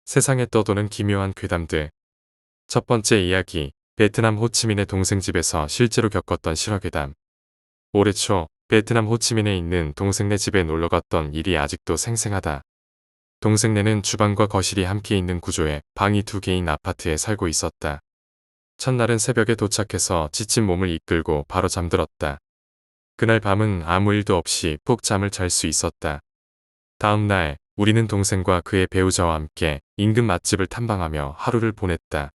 세상에 떠도는 기묘한 괴담들. 첫 번째 이야기, 베트남 호치민의 동생 집에서 실제로 겪었던 실화괴담. 올해 초 베트남 호치민에 있는 동생네 집에 놀러갔던 일이 아직도 생생하다. 동생네는 주방과 거실이 함께 있는 구조의 방이 두 개인 아파트에 살고 있었다. 첫날은 새벽에 도착해서 지친 몸을 이끌고 바로 잠들었다. 그날 밤은 아무 일도 없이 푹 잠을 잘 수 있었다. 다음 날 우리는 동생과 그의 배우자와 함께 인근 맛집을 탐방하며 하루를 보냈다.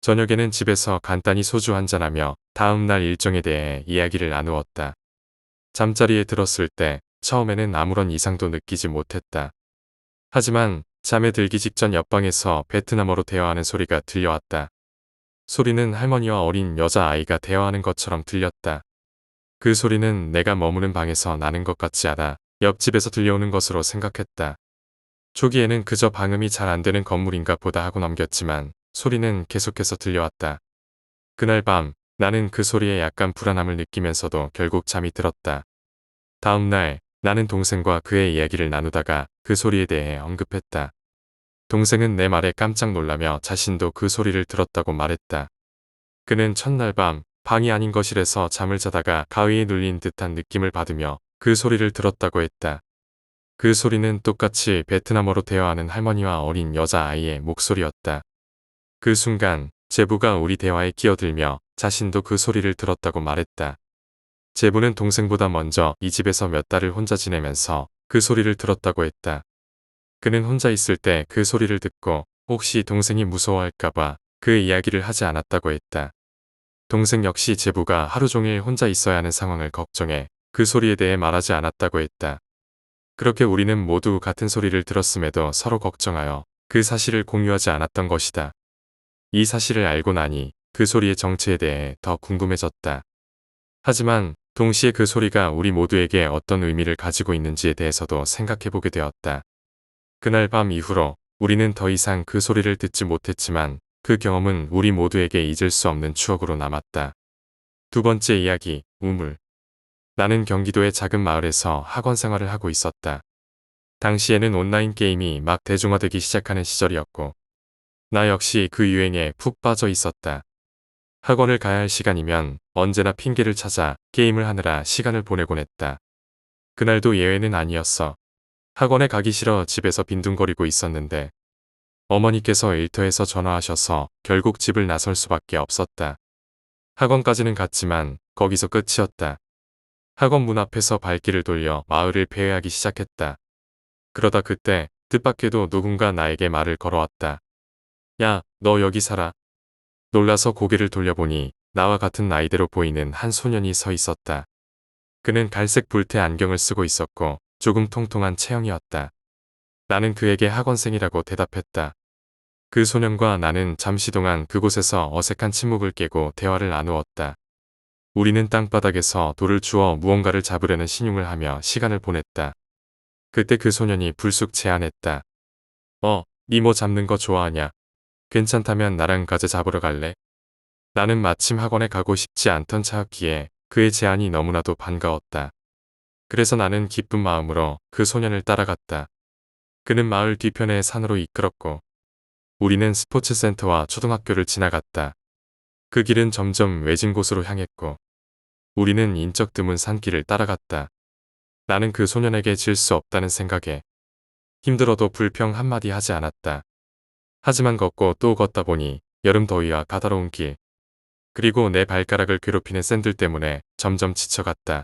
저녁에는 집에서 간단히 소주 한잔하며 다음 날 일정에 대해 이야기를 나누었다. 잠자리에 들었을 때 처음에는 아무런 이상도 느끼지 못했다. 하지만 잠에 들기 직전 옆방에서 베트남어로 대화하는 소리가 들려왔다. 소리는 할머니와 어린 여자아이가 대화하는 것처럼 들렸다. 그 소리는 내가 머무는 방에서 나는 것 같지 않아 옆집에서 들려오는 것으로 생각했다. 초기에는 그저 방음이 잘 안 되는 건물인가 보다 하고 넘겼지만 소리는 계속해서 들려왔다. 그날 밤 나는 그 소리에 약간 불안함을 느끼면서도 결국 잠이 들었다. 다음 날 나는 동생과 그의 이야기를 나누다가 그 소리에 대해 언급했다. 동생은 내 말에 깜짝 놀라며 자신도 그 소리를 들었다고 말했다. 그는 첫날 밤 방이 아닌 거실에서 잠을 자다가 가위에 눌린 듯한 느낌을 받으며 그 소리를 들었다고 했다. 그 소리는 똑같이 베트남어로 대화하는 할머니와 어린 여자아이의 목소리였다. 그 순간 제부가 우리 대화에 끼어들며 자신도 그 소리를 들었다고 말했다. 제부는 동생보다 먼저 이 집에서 몇 달을 혼자 지내면서 그 소리를 들었다고 했다. 그는 혼자 있을 때 그 소리를 듣고 혹시 동생이 무서워할까봐 그 이야기를 하지 않았다고 했다. 동생 역시 제부가 하루 종일 혼자 있어야 하는 상황을 걱정해 그 소리에 대해 말하지 않았다고 했다. 그렇게 우리는 모두 같은 소리를 들었음에도 서로 걱정하여 그 사실을 공유하지 않았던 것이다. 이 사실을 알고 나니 그 소리의 정체에 대해 더 궁금해졌다. 하지만 동시에 그 소리가 우리 모두에게 어떤 의미를 가지고 있는지에 대해서도 생각해보게 되었다. 그날 밤 이후로 우리는 더 이상 그 소리를 듣지 못했지만 그 경험은 우리 모두에게 잊을 수 없는 추억으로 남았다. 두 번째 이야기, 우물. 나는 경기도의 작은 마을에서 학원 생활을 하고 있었다. 당시에는 온라인 게임이 막 대중화되기 시작하는 시절이었고 나 역시 그 유행에 푹 빠져 있었다. 학원을 가야 할 시간이면 언제나 핑계를 찾아 게임을 하느라 시간을 보내곤 했다. 그날도 예외는 아니었어. 학원에 가기 싫어 집에서 빈둥거리고 있었는데 어머니께서 일터에서 전화하셔서 결국 집을 나설 수밖에 없었다. 학원까지는 갔지만 거기서 끝이었다. 학원 문 앞에서 발길을 돌려 마을을 배회하기 시작했다. 그러다 그때 뜻밖에도 누군가 나에게 말을 걸어왔다. 야, 너 여기 살아? 놀라서 고개를 돌려보니 나와 같은 나이대로 보이는 한 소년이 서 있었다. 그는 갈색 뿔테 안경을 쓰고 있었고 조금 통통한 체형이었다. 나는 그에게 학원생이라고 대답했다. 그 소년과 나는 잠시 동안 그곳에서 어색한 침묵을 깨고 대화를 나누었다. 우리는 땅바닥에서 돌을 주워 무언가를 잡으려는 신용을 하며 시간을 보냈다. 그때 그 소년이 불쑥 제안했다. 니 뭐 잡는 거 좋아하냐? 괜찮다면 나랑 가재 잡으러 갈래? 나는 마침 학원에 가고 싶지 않던 차였기에 그의 제안이 너무나도 반가웠다. 그래서 나는 기쁜 마음으로 그 소년을 따라갔다. 그는 마을 뒤편의 산으로 이끌었고 우리는 스포츠센터와 초등학교를 지나갔다. 그 길은 점점 외진 곳으로 향했고 우리는 인적 드문 산길을 따라갔다. 나는 그 소년에게 질 수 없다는 생각에 힘들어도 불평 한마디 하지 않았다. 하지만 걷고 또 걷다 보니 여름 더위와 가다로운 길, 그리고 내 발가락을 괴롭히는 샌들 때문에 점점 지쳐갔다.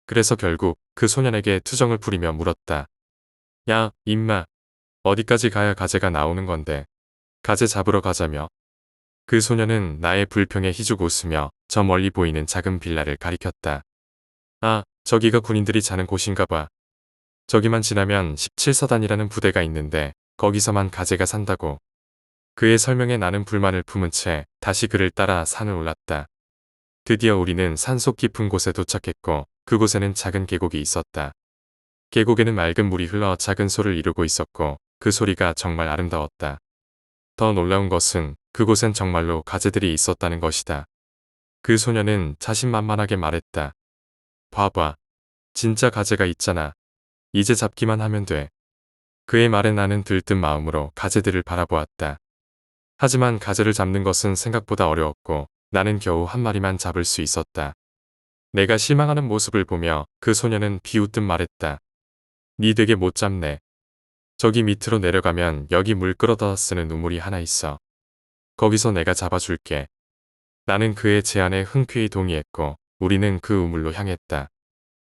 그래서 결국 그 소년에게 투정을 부리며 물었다. 야, 임마. 어디까지 가야 가재가 나오는 건데. 가재 잡으러 가자며. 그 소년은 나의 불평에 희죽 웃으며 저 멀리 보이는 작은 빌라를 가리켰다. 아, 저기가 군인들이 자는 곳인가 봐. 저기만 지나면 17사단이라는 부대가 있는데 거기서만 가재가 산다고. 그의 설명에 나는 불만을 품은 채 다시 그를 따라 산을 올랐다. 드디어 우리는 산속 깊은 곳에 도착했고 그곳에는 작은 계곡이 있었다. 계곡에는 맑은 물이 흘러 작은 소를 이루고 있었고 그 소리가 정말 아름다웠다. 더 놀라운 것은 그곳엔 정말로 가재들이 있었다는 것이다. 그 소녀는 자신만만하게 말했다. 봐봐. 진짜 가재가 있잖아. 이제 잡기만 하면 돼. 그의 말에 나는 들뜬 마음으로 가재들을 바라보았다. 하지만 가재를 잡는 것은 생각보다 어려웠고 나는 겨우 한 마리만 잡을 수 있었다. 내가 실망하는 모습을 보며 그 소녀는 비웃듯 말했다. 니 되게 못 잡네. 저기 밑으로 내려가면 여기 물 끌어다 쓰는 우물이 하나 있어. 거기서 내가 잡아줄게. 나는 그의 제안에 흔쾌히 동의했고 우리는 그 우물로 향했다.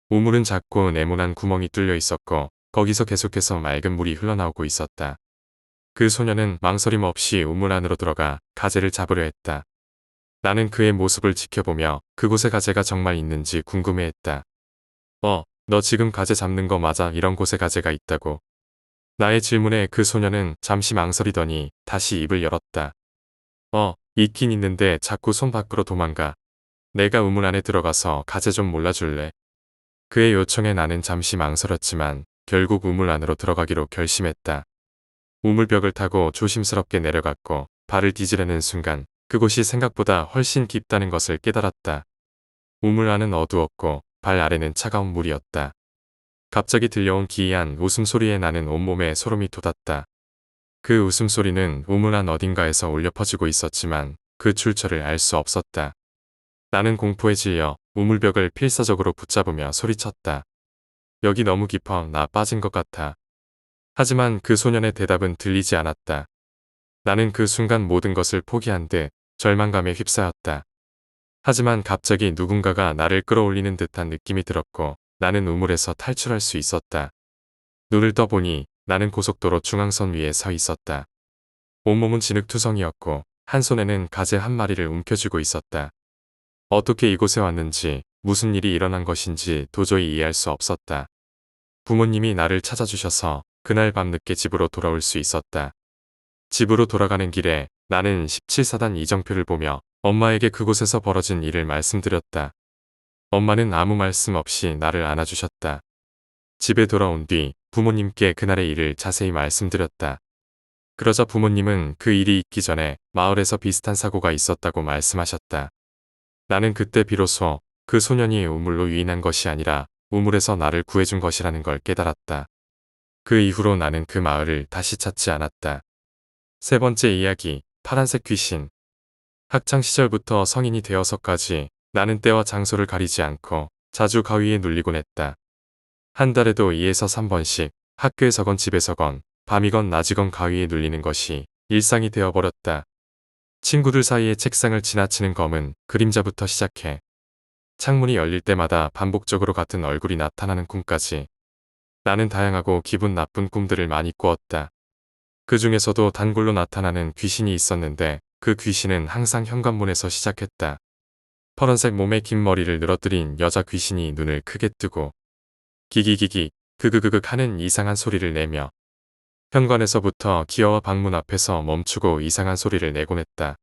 우물은 작고 네모난 구멍이 뚫려 있었고 거기서 계속해서 맑은 물이 흘러나오고 있었다. 그 소녀는 망설임 없이 우물 안으로 들어가 가재를 잡으려 했다. 나는 그의 모습을 지켜보며 그곳에 가재가 정말 있는지 궁금해했다. 너 지금 가재 잡는 거 맞아? 이런 곳에 가재가 있다고. 나의 질문에 그 소녀는 잠시 망설이더니 다시 입을 열었다. 있긴 있는데 자꾸 손 밖으로 도망가. 내가 우물 안에 들어가서 가재 좀 몰라줄래? 그의 요청에 나는 잠시 망설였지만 결국 우물 안으로 들어가기로 결심했다. 우물벽을 타고 조심스럽게 내려갔고 발을 디지르는 순간 그곳이 생각보다 훨씬 깊다는 것을 깨달았다. 우물 안은 어두웠고 발 아래는 차가운 물이었다. 갑자기 들려온 기이한 웃음소리에 나는 온몸에 소름이 돋았다. 그 웃음소리는 우물 안 어딘가에서 울려 퍼지고 있었지만 그 출처를 알 수 없었다. 나는 공포에 질려 우물벽을 필사적으로 붙잡으며 소리쳤다. 여기 너무 깊어. 나 빠진 것 같아. 하지만 그 소년의 대답은 들리지 않았다. 나는 그 순간 모든 것을 포기한 듯 절망감에 휩싸였다. 하지만 갑자기 누군가가 나를 끌어올리는 듯한 느낌이 들었고 나는 우물에서 탈출할 수 있었다. 눈을 떠보니 나는 고속도로 중앙선 위에 서 있었다. 온몸은 진흙투성이었고 한 손에는 가재 한 마리를 움켜쥐고 있었다. 어떻게 이곳에 왔는지 무슨 일이 일어난 것인지 도저히 이해할 수 없었다. 부모님이 나를 찾아주셔서 그날 밤늦게 집으로 돌아올 수 있었다. 집으로 돌아가는 길에 나는 17사단 이정표를 보며 엄마에게 그곳에서 벌어진 일을 말씀드렸다. 엄마는 아무 말씀 없이 나를 안아주셨다. 집에 돌아온 뒤 부모님께 그날의 일을 자세히 말씀드렸다. 그러자 부모님은 그 일이 있기 전에 마을에서 비슷한 사고가 있었다고 말씀하셨다. 나는 그때 비로소 그 소년이 우물로 유인한 것이 아니라 우물에서 나를 구해준 것이라는 걸 깨달았다. 그 이후로 나는 그 마을을 다시 찾지 않았다. 세 번째 이야기, 파란색 귀신. 학창시절부터 성인이 되어서까지 나는 때와 장소를 가리지 않고 자주 가위에 눌리곤 했다. 한 달에도 2에서 3번씩 학교에서건 집에서건 밤이건 낮이건 가위에 눌리는 것이 일상이 되어버렸다. 친구들 사이에 책상을 지나치는 검은 그림자부터 시작해 창문이 열릴 때마다 반복적으로 같은 얼굴이 나타나는 꿈까지 나는 다양하고 기분 나쁜 꿈들을 많이 꾸었다. 그 중에서도 단골로 나타나는 귀신이 있었는데 그 귀신은 항상 현관문에서 시작했다. 파란색 몸에 긴 머리를 늘어뜨린 여자 귀신이 눈을 크게 뜨고 기기기기 그그그극 하는 이상한 소리를 내며 현관에서부터 기어와 방문 앞에서 멈추고 이상한 소리를 내곤 했다.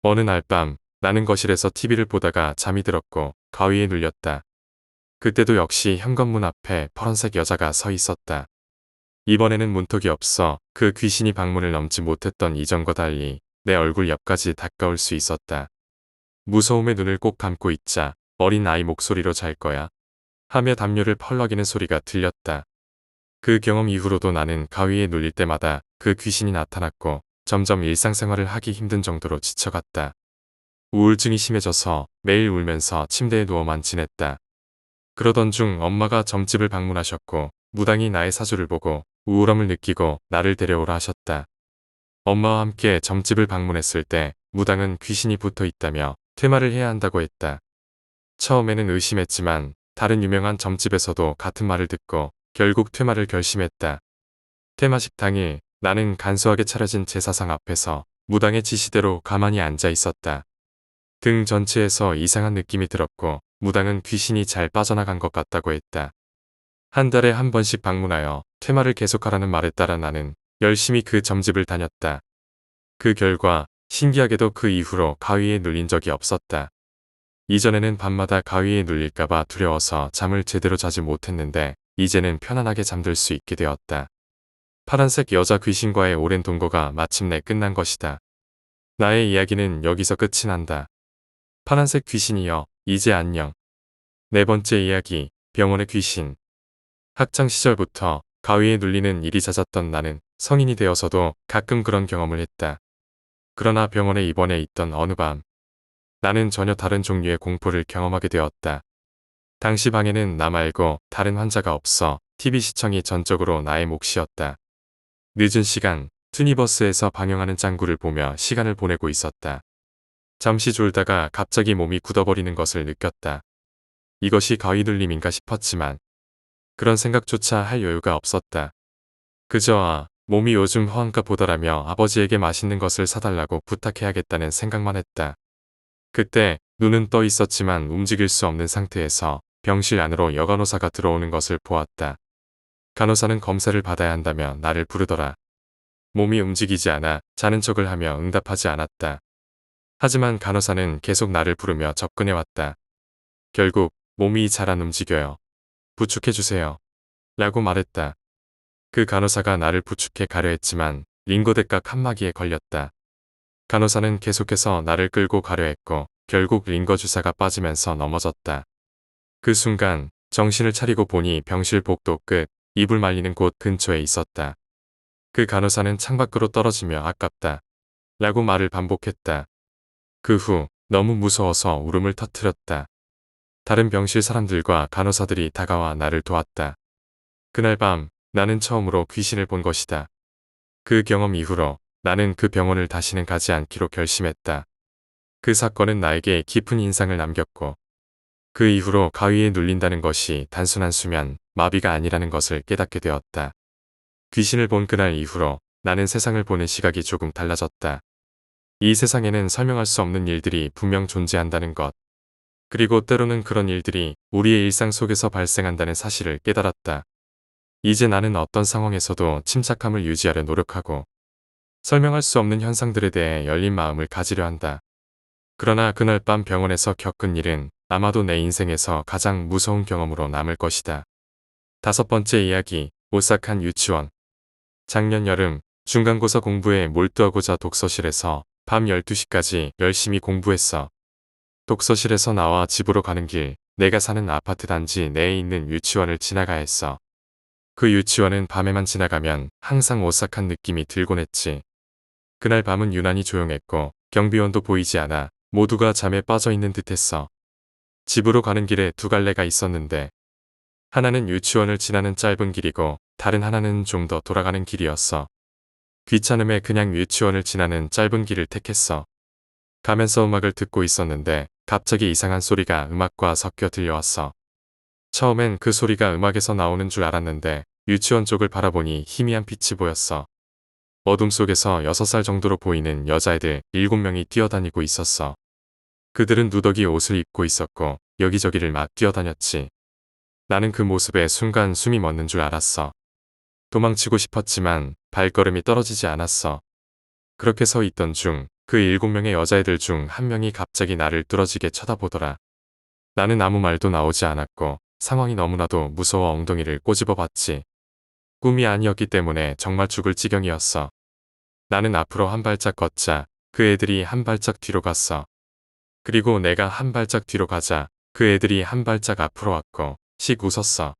어느 날 밤 나는 거실에서 TV를 보다가 잠이 들었고 가위에 눌렸다. 그때도 역시 현관문 앞에 파란색 여자가 서 있었다. 이번에는 문턱이 없어 그 귀신이 방문을 넘지 못했던 이전과 달리 내 얼굴 옆까지 다가올 수 있었다. 무서움에 눈을 꼭 감고 있자 어린 아이 목소리로 잘 거야 하며 담요를 펄럭이는 소리가 들렸다. 그 경험 이후로도 나는 가위에 눌릴 때마다 그 귀신이 나타났고 점점 일상생활을 하기 힘든 정도로 지쳐갔다. 우울증이 심해져서 매일 울면서 침대에 누워만 지냈다. 그러던 중 엄마가 점집을 방문하셨고 무당이 나의 사주를 보고 우울함을 느끼고 나를 데려오라 하셨다. 엄마와 함께 점집을 방문했을 때 무당은 귀신이 붙어 있다며 퇴마를 해야 한다고 했다. 처음에는 의심했지만 다른 유명한 점집에서도 같은 말을 듣고 결국 퇴마를 결심했다. 퇴마식 당일 나는 간소하게 차려진 제사상 앞에서 무당의 지시대로 가만히 앉아 있었다. 등 전체에서 이상한 느낌이 들었고 무당은 귀신이 잘 빠져나간 것 같다고 했다. 한 달에 한 번씩 방문하여 퇴마를 계속하라는 말에 따라 나는 열심히 그 점집을 다녔다. 그 결과 신기하게도 그 이후로 가위에 눌린 적이 없었다. 이전에는 밤마다 가위에 눌릴까봐 두려워서 잠을 제대로 자지 못했는데 이제는 편안하게 잠들 수 있게 되었다. 파란색 여자 귀신과의 오랜 동거가 마침내 끝난 것이다. 나의 이야기는 여기서 끝이 난다. 파란색 귀신이여, 이제 안녕. 네 번째 이야기, 병원의 귀신. 학창시절부터 가위에 눌리는 일이 잦았던 나는 성인이 되어서도 가끔 그런 경험을 했다. 그러나 병원에 입원해 있던 어느 밤, 나는 전혀 다른 종류의 공포를 경험하게 되었다. 당시 방에는 나 말고 다른 환자가 없어 TV 시청이 전적으로 나의 몫이었다. 늦은 시간, 투니버스에서 방영하는 짱구를 보며 시간을 보내고 있었다. 잠시 졸다가 갑자기 몸이 굳어버리는 것을 느꼈다. 이것이 가위 눌림인가 싶었지만 그런 생각조차 할 여유가 없었다. 그저 몸이 요즘 허한가 보다라며 아버지에게 맛있는 것을 사달라고 부탁해야겠다는 생각만 했다. 그때 눈은 떠 있었지만 움직일 수 없는 상태에서 병실 안으로 여간호사가 들어오는 것을 보았다. 간호사는 검사를 받아야 한다며 나를 부르더라. 몸이 움직이지 않아 자는 척을 하며 응답하지 않았다. 하지만 간호사는 계속 나를 부르며 접근해왔다. 결국 몸이 잘 안 움직여요. 부축해주세요. 라고 말했다. 그 간호사가 나를 부축해 가려 했지만 링거대각 칸막이에 걸렸다. 간호사는 계속해서 나를 끌고 가려 했고 결국 링거 주사가 빠지면서 넘어졌다. 그 순간 정신을 차리고 보니 병실 복도 끝, 이불 말리는 곳 근처에 있었다. 그 간호사는 창밖으로 떨어지며 아깝다. 라고 말을 반복했다. 그 후 너무 무서워서 울음을 터뜨렸다. 다른 병실 사람들과 간호사들이 다가와 나를 도왔다. 그날 밤 나는 처음으로 귀신을 본 것이다. 그 경험 이후로 나는 그 병원을 다시는 가지 않기로 결심했다. 그 사건은 나에게 깊은 인상을 남겼고 그 이후로 가위에 눌린다는 것이 단순한 수면, 마비가 아니라는 것을 깨닫게 되었다. 귀신을 본 그날 이후로 나는 세상을 보는 시각이 조금 달라졌다. 이 세상에는 설명할 수 없는 일들이 분명 존재한다는 것. 그리고 때로는 그런 일들이 우리의 일상 속에서 발생한다는 사실을 깨달았다. 이제 나는 어떤 상황에서도 침착함을 유지하려 노력하고 설명할 수 없는 현상들에 대해 열린 마음을 가지려 한다. 그러나 그날 밤 병원에서 겪은 일은 아마도 내 인생에서 가장 무서운 경험으로 남을 것이다. 5번째 이야기, 오싹한 유치원. 작년 여름 중간고사 공부에 몰두하고자 독서실에서 밤 12시까지 열심히 공부했어. 독서실에서 나와 집으로 가는 길, 내가 사는 아파트 단지 내에 있는 유치원을 지나가야 했어. 그 유치원은 밤에만 지나가면 항상 오싹한 느낌이 들곤 했지. 그날 밤은 유난히 조용했고 경비원도 보이지 않아 모두가 잠에 빠져 있는 듯했어. 집으로 가는 길에 두 갈래가 있었는데 하나는 유치원을 지나는 짧은 길이고 다른 하나는 좀 더 돌아가는 길이었어. 귀찮음에 그냥 유치원을 지나는 짧은 길을 택했어. 가면서 음악을 듣고 있었는데 갑자기 이상한 소리가 음악과 섞여 들려왔어. 처음엔 그 소리가 음악에서 나오는 줄 알았는데 유치원 쪽을 바라보니 희미한 빛이 보였어. 어둠 속에서 6살 정도로 보이는 여자애들 7명이 뛰어다니고 있었어. 그들은 누더기 옷을 입고 있었고 여기저기를 막 뛰어다녔지. 나는 그 모습에 순간 숨이 멎는 줄 알았어. 도망치고 싶었지만 발걸음이 떨어지지 않았어. 그렇게 서 있던 중 그 7명의 여자애들 중 한 명이 갑자기 나를 뚫어지게 쳐다보더라. 나는 아무 말도 나오지 않았고 상황이 너무나도 무서워 엉덩이를 꼬집어 봤지. 꿈이 아니었기 때문에 정말 죽을 지경이었어. 나는 앞으로 한 발짝 걷자 그 애들이 한 발짝 뒤로 갔어. 그리고 내가 한 발짝 뒤로 가자 그 애들이 한 발짝 앞으로 왔고 씩 웃었어.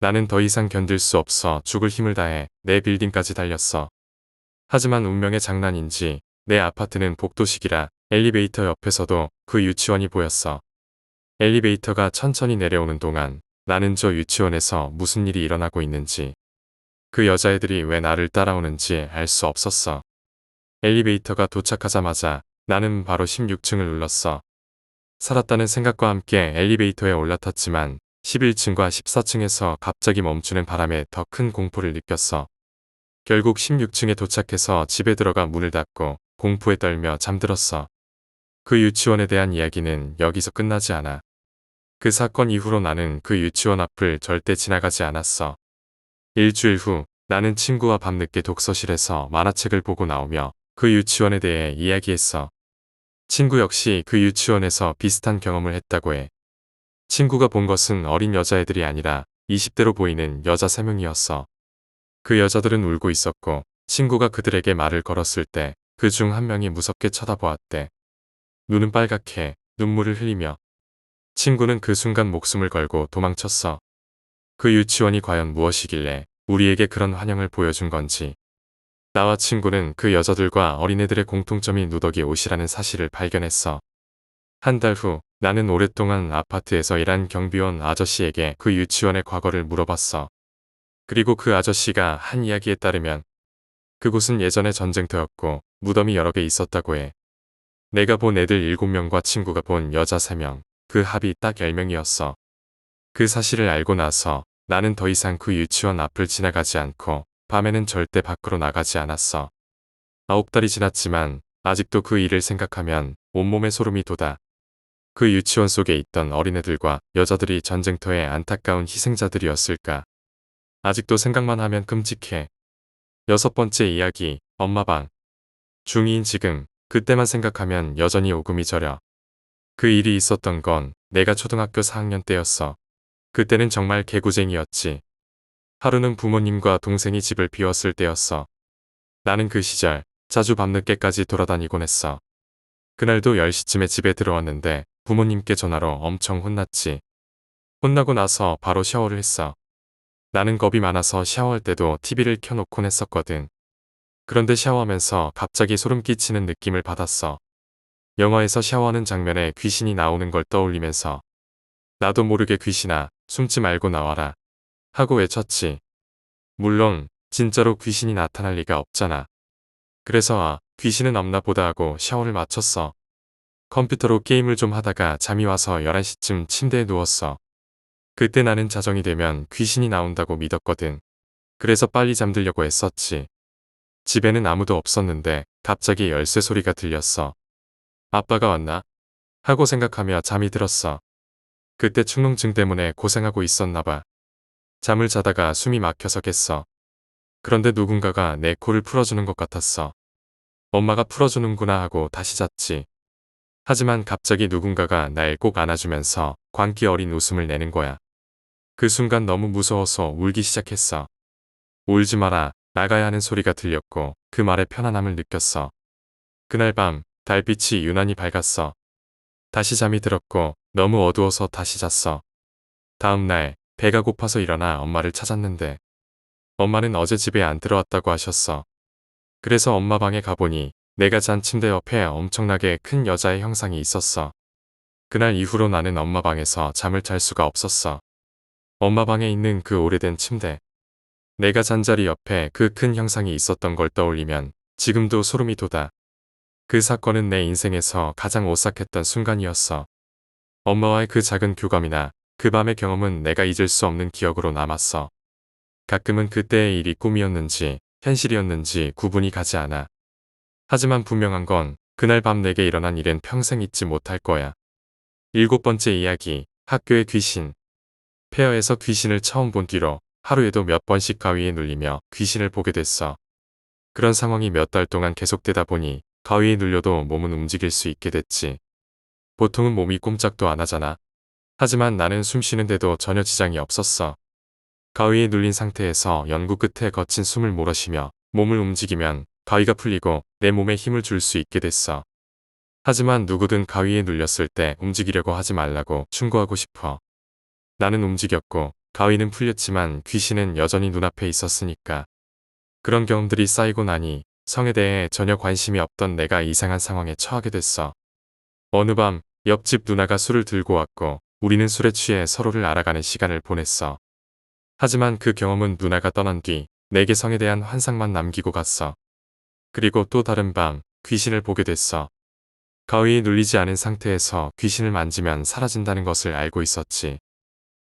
나는 더 이상 견딜 수 없어 죽을 힘을 다해 내 빌딩까지 달렸어. 하지만 운명의 장난인지 내 아파트는 복도식이라 엘리베이터 옆에서도 그 유치원이 보였어. 엘리베이터가 천천히 내려오는 동안 나는 저 유치원에서 무슨 일이 일어나고 있는지 그 여자애들이 왜 나를 따라오는지 알 수 없었어. 엘리베이터가 도착하자마자 나는 바로 16층을 눌렀어. 살았다는 생각과 함께 엘리베이터에 올라탔지만 11층과 14층에서 갑자기 멈추는 바람에 더 큰 공포를 느꼈어. 결국 16층에 도착해서 집에 들어가 문을 닫고 공포에 떨며 잠들었어. 그 유치원에 대한 이야기는 여기서 끝나지 않아. 그 사건 이후로 나는 그 유치원 앞을 절대 지나가지 않았어. 일주일 후 나는 친구와 밤늦게 독서실에서 만화책을 보고 나오며 그 유치원에 대해 이야기했어. 친구 역시 그 유치원에서 비슷한 경험을 했다고 해. 친구가 본 것은 어린 여자애들이 아니라 20대로 보이는 여자 3명이었어. 그 여자들은 울고 있었고 친구가 그들에게 말을 걸었을 때 그 중 한 명이 무섭게 쳐다보았대. 눈은 빨갛게 눈물을 흘리며 친구는 그 순간 목숨을 걸고 도망쳤어. 그 유치원이 과연 무엇이길래 우리에게 그런 환영을 보여준 건지. 나와 친구는 그 여자들과 어린애들의 공통점이 누더기 옷이라는 사실을 발견했어. 한 달 후 나는 오랫동안 아파트에서 일한 경비원 아저씨에게 그 유치원의 과거를 물어봤어. 그리고 그 아저씨가 한 이야기에 따르면 그곳은 예전에 전쟁터였고 무덤이 여러 개 있었다고 해. 내가 본 애들 7명과 친구가 본 여자 3명, 그 합이 딱 10명이었어. 그 사실을 알고 나서 나는 더 이상 그 유치원 앞을 지나가지 않고 밤에는 절대 밖으로 나가지 않았어. 9달이 지났지만 아직도 그 일을 생각하면 온몸에 소름이 돋아. 그 유치원 속에 있던 어린애들과 여자들이 전쟁터의 안타까운 희생자들이었을까. 아직도 생각만 하면 끔찍해. 6번째 이야기, 엄마 방. 중2인 지금, 그때만 생각하면 여전히 오금이 저려. 그 일이 있었던 건 내가 초등학교 4학년 때였어. 그때는 정말 개구쟁이였지. 하루는 부모님과 동생이 집을 비웠을 때였어. 나는 그 시절 자주 밤늦게까지 돌아다니곤 했어. 그날도 10시쯤에 집에 들어왔는데 부모님께 전화로 엄청 혼났지. 혼나고 나서 바로 샤워를 했어. 나는 겁이 많아서 샤워할 때도 TV를 켜놓곤 했었거든. 그런데 샤워하면서 갑자기 소름 끼치는 느낌을 받았어. 영화에서 샤워하는 장면에 귀신이 나오는 걸 떠올리면서 나도 모르게 귀신아, 숨지 말고 나와라 하고 외쳤지. 물론 진짜로 귀신이 나타날 리가 없잖아. 그래서 귀신은 없나 보다 하고 샤워를 마쳤어. 컴퓨터로 게임을 좀 하다가 잠이 와서 11시쯤 침대에 누웠어. 그때 나는 자정이 되면 귀신이 나온다고 믿었거든. 그래서 빨리 잠들려고 했었지. 집에는 아무도 없었는데 갑자기 열쇠 소리가 들렸어. 아빠가 왔나? 하고 생각하며 잠이 들었어. 그때 축농증 때문에 고생하고 있었나 봐. 잠을 자다가 숨이 막혀서 깼어. 그런데 누군가가 내 코를 풀어주는 것 같았어. 엄마가 풀어주는구나 하고 다시 잤지. 하지만 갑자기 누군가가 날 꼭 안아주면서 광기 어린 웃음을 내는 거야. 그 순간 너무 무서워서 울기 시작했어. 울지 마라, 나가야 하는 소리가 들렸고 그 말에 편안함을 느꼈어. 그날 밤 달빛이 유난히 밝았어. 다시 잠이 들었고 너무 어두워서 다시 잤어. 다음 날 배가 고파서 일어나 엄마를 찾았는데 엄마는 어제 집에 안 들어왔다고 하셨어. 그래서 엄마 방에 가보니 내가 잔 침대 옆에 엄청나게 큰 여자의 형상이 있었어. 그날 이후로 나는 엄마 방에서 잠을 잘 수가 없었어. 엄마 방에 있는 그 오래된 침대. 내가 잔 자리 옆에 그 큰 형상이 있었던 걸 떠올리면 지금도 소름이 돋아. 그 사건은 내 인생에서 가장 오싹했던 순간이었어. 엄마와의 그 작은 교감이나 그 밤의 경험은 내가 잊을 수 없는 기억으로 남았어. 가끔은 그때의 일이 꿈이었는지 현실이었는지 구분이 가지 않아. 하지만 분명한 건 그날 밤 내게 일어난 일은 평생 잊지 못할 거야. 7번째 이야기, 학교의 귀신. 폐허에서 귀신을 처음 본 뒤로 하루에도 몇 번씩 가위에 눌리며 귀신을 보게 됐어. 그런 상황이 몇 달 동안 계속되다 보니 가위에 눌려도 몸은 움직일 수 있게 됐지. 보통은 몸이 꼼짝도 안 하잖아. 하지만 나는 숨 쉬는데도 전혀 지장이 없었어. 가위에 눌린 상태에서 연구 끝에 거친 숨을 몰아쉬며 몸을 움직이면 가위가 풀리고 내 몸에 힘을 줄 수 있게 됐어. 하지만 누구든 가위에 눌렸을 때 움직이려고 하지 말라고 충고하고 싶어. 나는 움직였고 가위는 풀렸지만 귀신은 여전히 눈앞에 있었으니까. 그런 경험들이 쌓이고 나니 성에 대해 전혀 관심이 없던 내가 이상한 상황에 처하게 됐어. 어느 밤 옆집 누나가 술을 들고 왔고 우리는 술에 취해 서로를 알아가는 시간을 보냈어. 하지만 그 경험은 누나가 떠난 뒤 내게 성에 대한 환상만 남기고 갔어. 그리고 또 다른 밤 귀신을 보게 됐어. 가위에 눌리지 않은 상태에서 귀신을 만지면 사라진다는 것을 알고 있었지.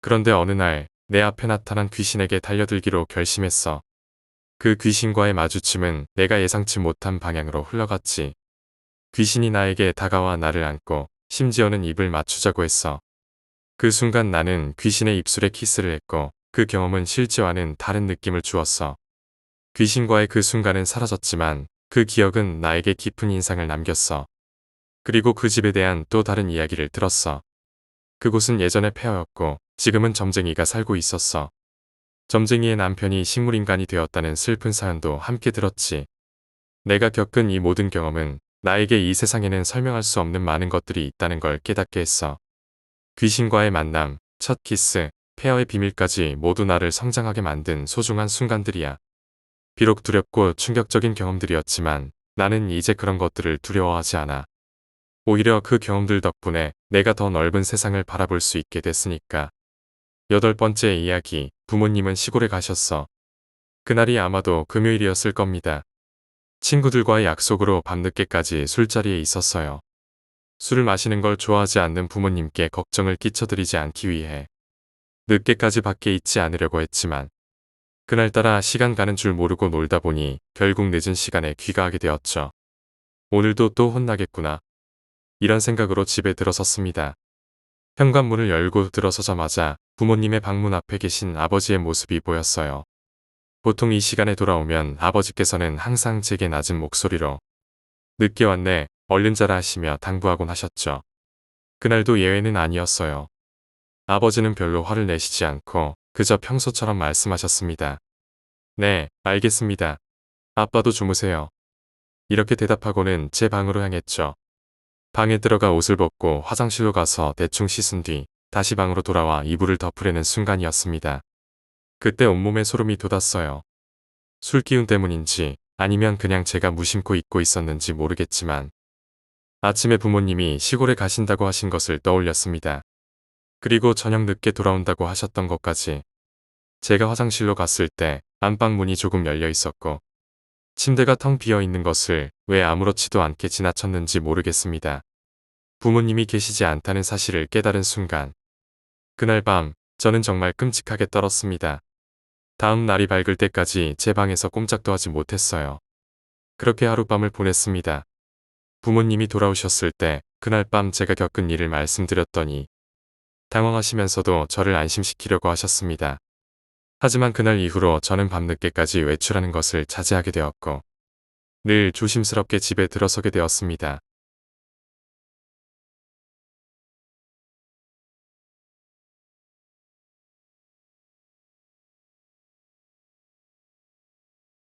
그런데 어느 날 내 앞에 나타난 귀신에게 달려들기로 결심했어. 그 귀신과의 마주침은 내가 예상치 못한 방향으로 흘러갔지. 귀신이 나에게 다가와 나를 안고 심지어는 입을 맞추자고 했어. 그 순간 나는 귀신의 입술에 키스를 했고 그 경험은 실제와는 다른 느낌을 주었어. 귀신과의 그 순간은 사라졌지만 그 기억은 나에게 깊은 인상을 남겼어. 그리고 그 집에 대한 또 다른 이야기를 들었어. 그곳은 예전에 폐허였고 지금은 점쟁이가 살고 있었어. 점쟁이의 남편이 식물인간이 되었다는 슬픈 사연도 함께 들었지. 내가 겪은 이 모든 경험은 나에게 이 세상에는 설명할 수 없는 많은 것들이 있다는 걸 깨닫게 했어. 귀신과의 만남, 첫 키스, 폐허의 비밀까지 모두 나를 성장하게 만든 소중한 순간들이야. 비록 두렵고 충격적인 경험들이었지만 나는 이제 그런 것들을 두려워하지 않아. 오히려 그 경험들 덕분에 내가 더 넓은 세상을 바라볼 수 있게 됐으니까. 8번째 이야기, 부모님은 시골에 가셨어. 그날이 아마도 금요일이었을 겁니다. 친구들과의 약속으로 밤늦게까지 술자리에 있었어요. 술을 마시는 걸 좋아하지 않는 부모님께 걱정을 끼쳐드리지 않기 위해 늦게까지 밖에 있지 않으려고 했지만 그날따라 시간 가는 줄 모르고 놀다 보니 결국 늦은 시간에 귀가하게 되었죠. 오늘도 또 혼나겠구나. 이런 생각으로 집에 들어섰습니다. 현관문을 열고 들어서자마자 부모님의 방문 앞에 계신 아버지의 모습이 보였어요. 보통 이 시간에 돌아오면 아버지께서는 항상 제게 낮은 목소리로 늦게 왔네, 얼른 자라 하시며 당부하곤 하셨죠. 그날도 예외는 아니었어요. 아버지는 별로 화를 내시지 않고 그저 평소처럼 말씀하셨습니다. 네, 알겠습니다. 아빠도 주무세요. 이렇게 대답하고는 제 방으로 향했죠. 방에 들어가 옷을 벗고 화장실로 가서 대충 씻은 뒤 다시 방으로 돌아와 이불을 덮으려는 순간이었습니다. 그때 온몸에 소름이 돋았어요. 술 기운 때문인지 아니면 그냥 제가 무심코 잊고 있었는지 모르겠지만 아침에 부모님이 시골에 가신다고 하신 것을 떠올렸습니다. 그리고 저녁 늦게 돌아온다고 하셨던 것까지. 제가 화장실로 갔을 때 안방 문이 조금 열려 있었고 침대가 텅 비어 있는 것을 왜 아무렇지도 않게 지나쳤는지 모르겠습니다. 부모님이 계시지 않다는 사실을 깨달은 순간 그날 밤 저는 정말 끔찍하게 떨었습니다. 다음 날이 밝을 때까지 제 방에서 꼼짝도 하지 못했어요. 그렇게 하룻밤을 보냈습니다. 부모님이 돌아오셨을 때 그날 밤 제가 겪은 일을 말씀드렸더니 당황하시면서도 저를 안심시키려고 하셨습니다. 하지만 그날 이후로 저는 밤늦게까지 외출하는 것을 자제하게 되었고 늘 조심스럽게 집에 들어서게 되었습니다.